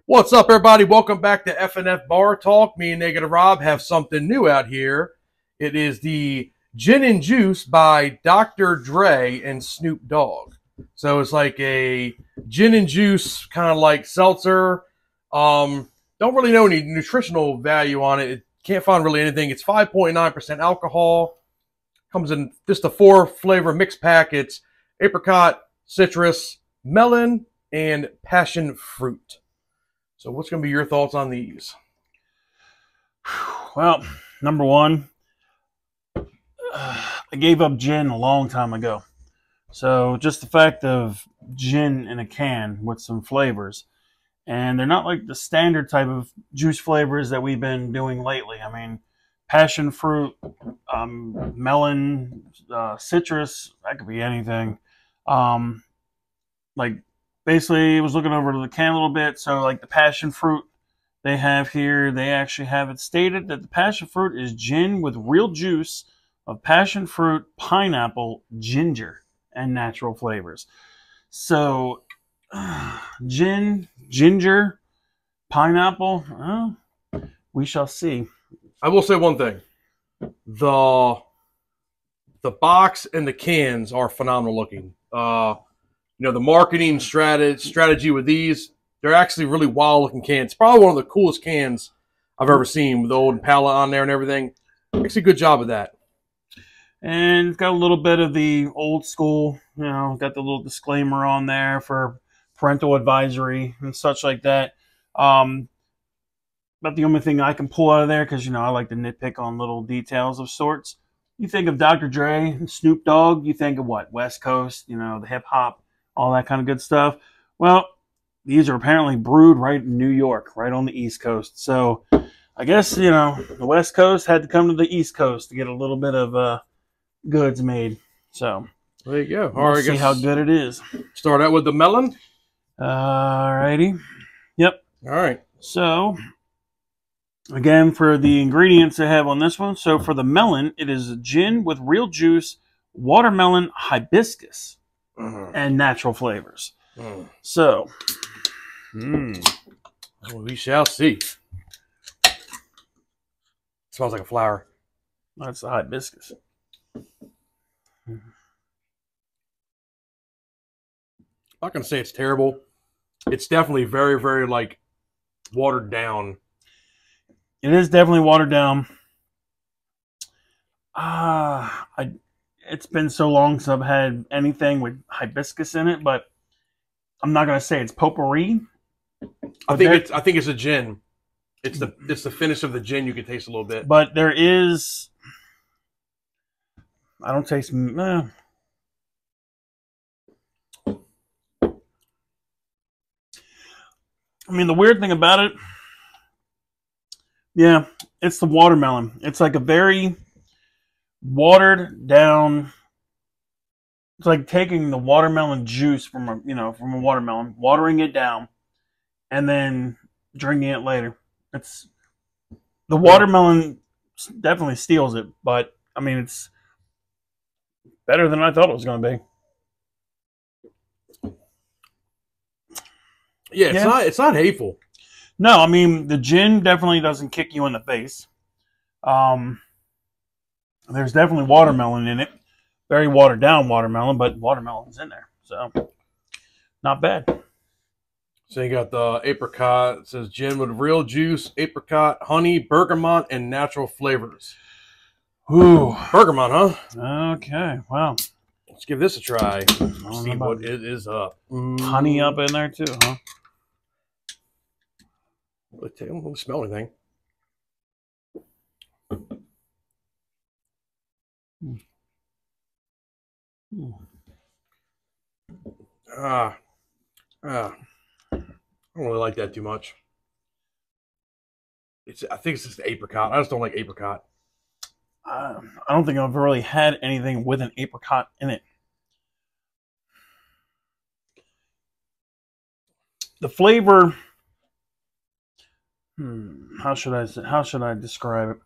What's up, everybody? Welcome back to FNF Bar Talk. Me and Negative Rob have something new out here. It is the Gin and Juice by Dr. Dre and Snoop Dogg. So it's like a gin and juice, kind of like seltzer. Don't really know any nutritional value on it. Can't find really anything. It's 5.9% alcohol. Comes in just a 4-flavor mix pack. It's apricot, citrus, melon, and passion fruit. So what's going to be your thoughts on these? Well, number one, I gave up gin a long time ago. So just the fact of gin in a can with some flavors. And they're not like the standard type of juice flavors that we've been doing lately. I mean, passion fruit, melon, citrus, that could be anything. Basically, I was looking over to the can a little bit. So, like the passion fruit they have here, they actually have it stated that the passion fruit is gin with real juice of passion fruit, pineapple, ginger, and natural flavors. So, gin, ginger, pineapple, we shall see. I will say one thing. The box and the cans are phenomenal looking. The marketing strategy with these, they're actually really wild-looking cans. It's probably one of the coolest cans I've ever seen with the old palette on there and everything. Makes a good job of that. And it's got a little bit of the old school, got the little disclaimer on there for parental advisory and such like that. But the only thing I can pull out of there, because, I like to nitpick on little details of sorts. You think of Dr. Dre and Snoop Dogg, you think of what? West Coast, the hip-hop, all that kind of good stuff. Well, these are apparently brewed right in New York, right on the East Coast. So I guess, the West Coast had to come to the East Coast to get a little bit of goods made. So there you go. All right, see how good it is. Start out with the melon. All righty. Yep. All right. So again, for the ingredients I have on this one. So for the melon, it is gin with real juice, watermelon, hibiscus, and natural flavors. So, well, we shall see. Smells like a flower. That's the hibiscus. I'm not going to say it's terrible. It's definitely very, very, watered down. It is definitely watered down. It's been so long since I've had anything with hibiscus in it, but I'm not going to say it's potpourri. I think it's a gin. It's the finish of the gin. You can taste a little bit. But there is, I don't taste. I mean, the weird thing about it, yeah, it's the watermelon. It's like a very watered down. It's like taking the watermelon juice from a watermelon, watering it down, and then drinking it later. It's the watermelon definitely steals it, but I mean it's better than I thought it was going to be. Yeah, it's not hateful. No, I mean the gin definitely doesn't kick you in the face. There's definitely watermelon in it. Very watered down watermelon, but watermelon's in there. So, not bad. So you got the apricot. It says gin with real juice, apricot, honey, bergamot, and natural flavors. Ooh. Bergamot, huh? Okay, wow. Let's give this a try. See what it is up. Honey up in there too, huh? I don't smell anything. I don't really like that too much. I think it's just apricot. I just don't like apricot. I don't think I've really had anything with an apricot in it. The flavor, how should I describe it?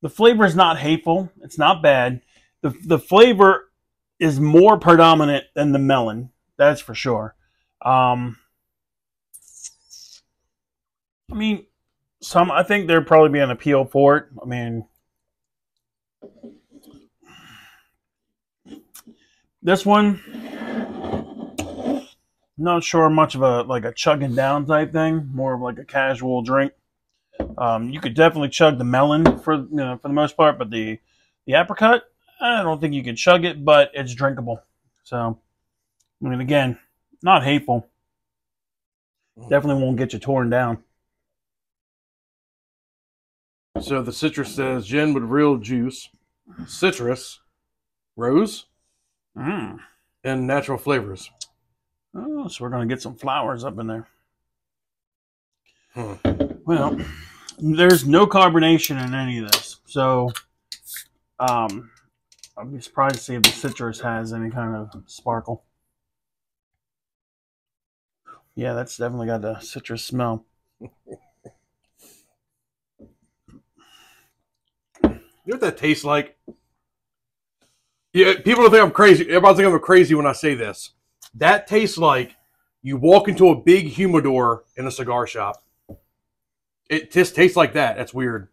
The flavor is not hateful. It's not bad. The flavor is more predominant than the melon. That's for sure. I mean, I think there'd probably be an appeal for it. I mean, this one, not sure much of a chugging down type thing. More of like a casual drink. You could definitely chug the melon for for the most part, but the apricot, I don't think you can chug it, but it's drinkable. So, I mean, again, not hateful. Definitely won't get you torn down. So the citrus says gin with real juice, citrus, rose, and natural flavors. Oh, so we're gonna get some flowers up in there. Well, there's no carbonation in any of this, so I'd be surprised to see if the citrus has any kind of sparkle. Yeah, that's definitely got the citrus smell. You know what that tastes like? Yeah, people don't think I'm crazy. Everybody thinks I'm crazy when I say this. That tastes like you walk into a big humidor in a cigar shop. It just tastes like that. That's weird.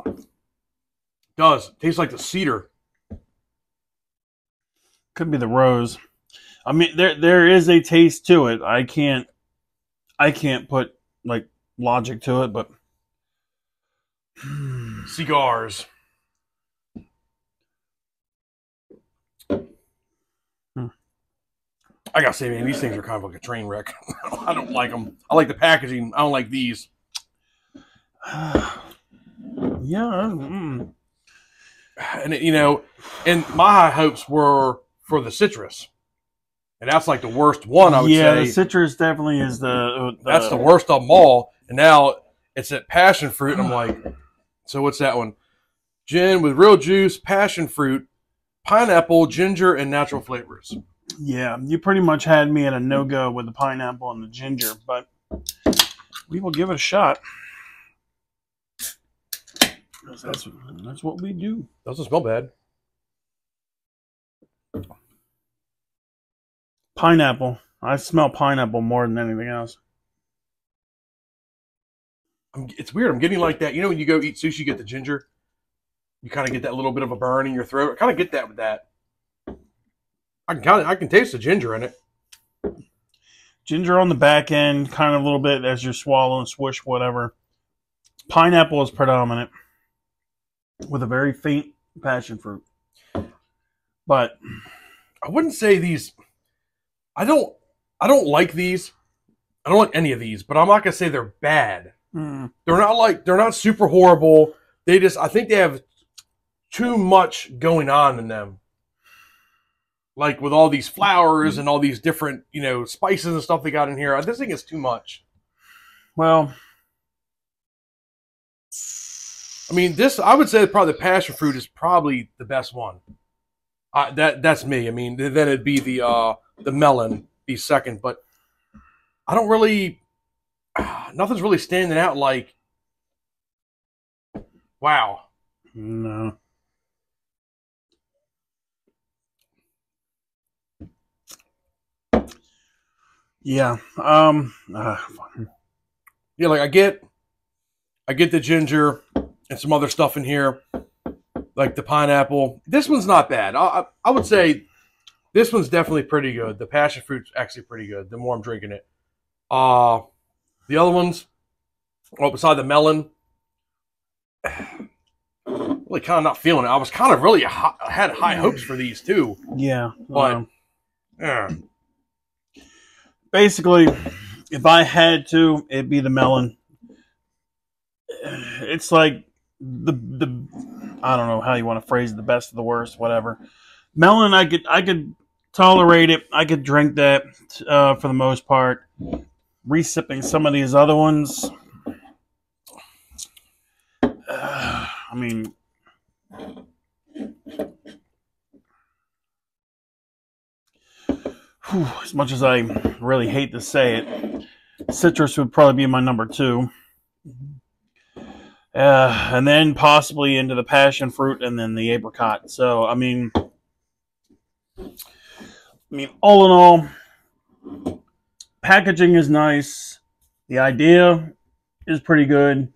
It does. It tastes like the cedar. Could be the rose. I mean, there is a taste to it. I can't put like logic to it, but cigars. I gotta say, man, these things are kind of like a train wreck. I don't like them. I like the packaging. I don't like these. Yeah. And and my high hopes were for the citrus, and that's like the worst one. I would say. Yeah, the citrus definitely is that's the worst of them all. And now it's at passion fruit, and I'm like, so what's that one? Gin with real juice, passion fruit, pineapple, ginger, and natural flavors. Yeah, you pretty much had me at a no-go with the pineapple and the ginger, but we will give it a shot. That's what we do. Doesn't smell bad. Pineapple. I smell pineapple more than anything else. It's weird. I'm getting like that. You know when you go eat sushi, you get the ginger? You kind of get that little bit of a burn in your throat. I kind of get that with that. I can taste the ginger in it. Ginger on the back end, kind of a little bit as you're swallowing, swish, whatever. Pineapple is predominant with a very faint passion fruit. But I wouldn't say these. I don't like these. I don't like any of these, but I'm not gonna say they're bad. They're not super horrible. I think they have too much going on in them. Like with all these flowers and all these different, spices and stuff they got in here. I just think it's too much. Well, I mean, I would say probably the passion fruit is probably the best one. That's me. I mean, then it'd be the melon be second, but I don't really, nothing's really standing out like, wow. No. Yeah. Yeah, like I get the ginger and some other stuff in here, like the pineapple. This one's not bad. I would say this one's definitely pretty good. The passion fruit's actually pretty good. The more I'm drinking it, the other ones, well, beside the melon, really kind of not feeling it. I was kind of really had high hopes for these too. Yeah, but yeah. Basically, if I had to, it'd be the melon. It's like the I don't know how you want to phrase it, the best of the worst, whatever. Melon, I could tolerate it. I could drink that for the most part. Resipping some of these other ones. I mean, as much as I really hate to say it, citrus would probably be my number 2. And then possibly into the passion fruit and then the apricot. So, I mean, all in all, packaging is nice. The idea is pretty good.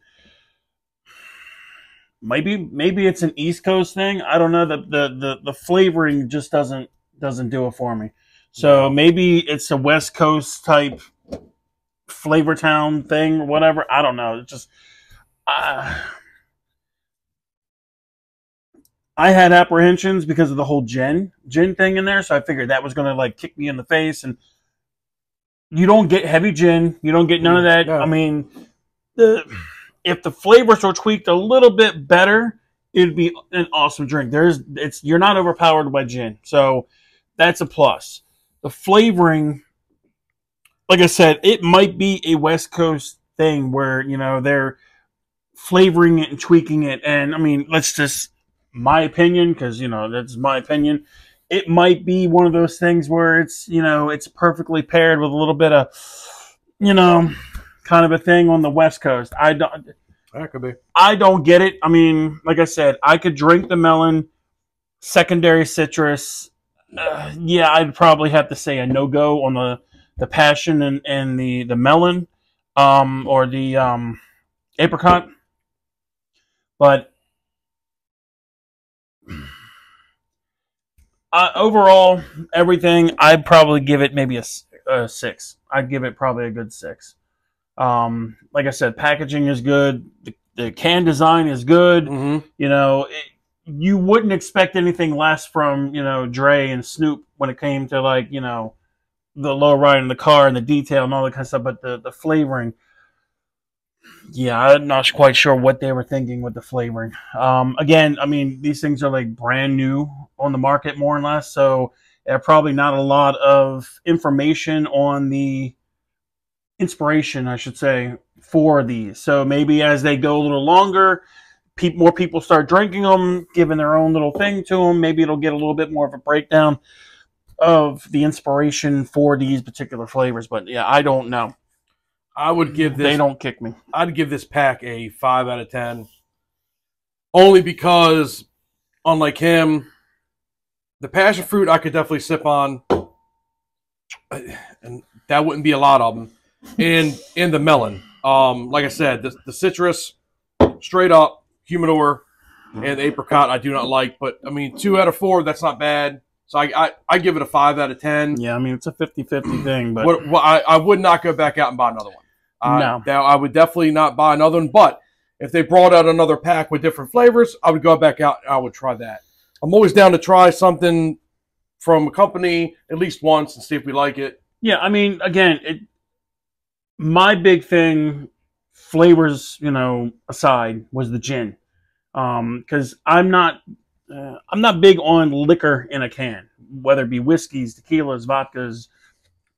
Maybe it's an East Coast thing. I don't know. The flavoring just doesn't do it for me. So maybe it's a West Coast type Flavor Town thing or whatever. I don't know. It's just I had apprehensions because of the whole gin thing in there, so I figured that was gonna like kick me in the face. And you don't get heavy gin, you don't get none of that. No. I mean, if the flavors were tweaked a little bit better, it'd be an awesome drink. You're not overpowered by gin, so that's a plus. The flavoring, like I said, it might be a West Coast thing where, you know, they're flavoring it and tweaking it. And I mean, my opinion, because, you know, that's my opinion. It might be one of those things where it's, you know, it's perfectly paired with a little bit of, you know, kind of a thing on the West Coast. That could be. I don't get it. I mean, like I said, I could drink the melon, secondary citrus. Yeah, I'd probably have to say a no-go on the passion and the melon, or the apricot. But overall, everything, I'd probably give it maybe a 6. I'd give it probably a good 6. Like I said, packaging is good. The can design is good. Mm-hmm. You know, you wouldn't expect anything less from, you know, Dre and Snoop when it came to, like, you know, the low ride in the car and the detail and all that kind of stuff. But the flavoring, yeah, I'm not quite sure what they were thinking with the flavoring. Again, I mean, these things are like brand new on the market, more or less, so there's probably not a lot of information on the inspiration, I should say, for these. So maybe as they go a little longer, more people start drinking them, giving their own little thing to them. Maybe it'll get a little bit more of a breakdown of the inspiration for these particular flavors. But yeah, I don't know. I would give this. They don't kick me. I'd give this pack a 5 out of 10. Only because, unlike him, the passion fruit I could definitely sip on, and that wouldn't be a lot of them. And the melon, like I said, the citrus, straight up humidor, and the apricot I do not like. But I mean, 2 out of 4, that's not bad. So I give it a 5 out of 10. Yeah, I mean, it's a 50-50 thing. But I would not go back out and buy another one. No. I would definitely not buy another one. But if they brought out another pack with different flavors, I would go back out and I would try that. I'm always down to try something from a company at least once and see if we like it. Yeah, I mean, again, my big thing, flavors, you know, aside, was the gin. Because I'm not big on liquor in a can, whether it be whiskeys, tequilas, vodkas,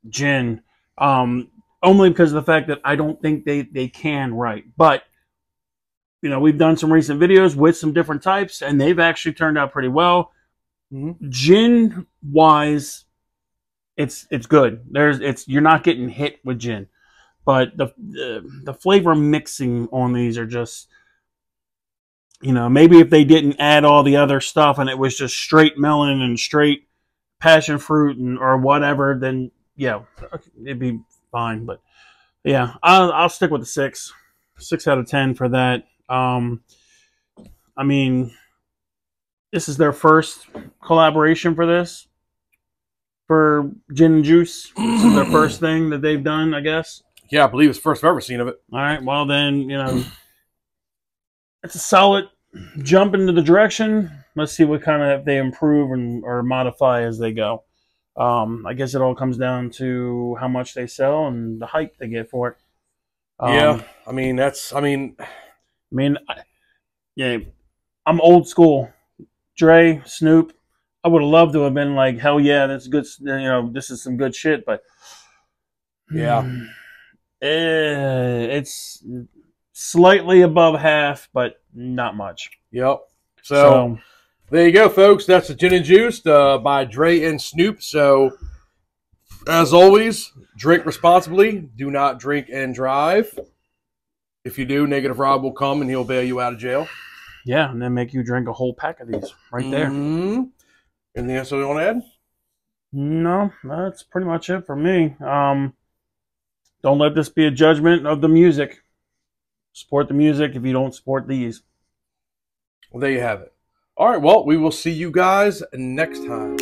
gin. Only because of the fact that I don't think they can right. But, you know, we've done some recent videos with some different types, and they've actually turned out pretty well. Mm-hmm. Gin wise, it's good. You're not getting hit with gin, but the flavor mixing on these are just, you know, maybe if they didn't add all the other stuff and it was just straight melon and straight passion fruit or whatever, then yeah, it'd be fine. But yeah, I'll stick with the 6 out of 10 for that. I mean, this is their first collaboration for gin and juice. This is their first thing that they've done, I guess. Yeah, I believe it's the first I've ever seen of it. All right, well then, you know, it's a solid jump into the direction. Let's see what kind of they improve or modify as they go. I guess it all comes down to how much they sell and the hype they get for it. Yeah, I mean, yeah, I'm old school. Dre, Snoop, I would have loved to have been like, hell yeah, that's good. You know, this is some good shit. But yeah, it's slightly above half, but not much. Yep. So there you go, folks. That's the Gin and Juice by Dre and Snoop. So as always, drink responsibly. Do not drink and drive. If you do, Negative Rob will come and he'll bail you out of jail. Yeah, and then make you drink a whole pack of these right there. Mm-hmm. Anything else you want to add? No, that's pretty much it for me. don't let this be a judgment of the music. Support the music if you don't support these. Well, there you have it. All right, well, we will see you guys next time.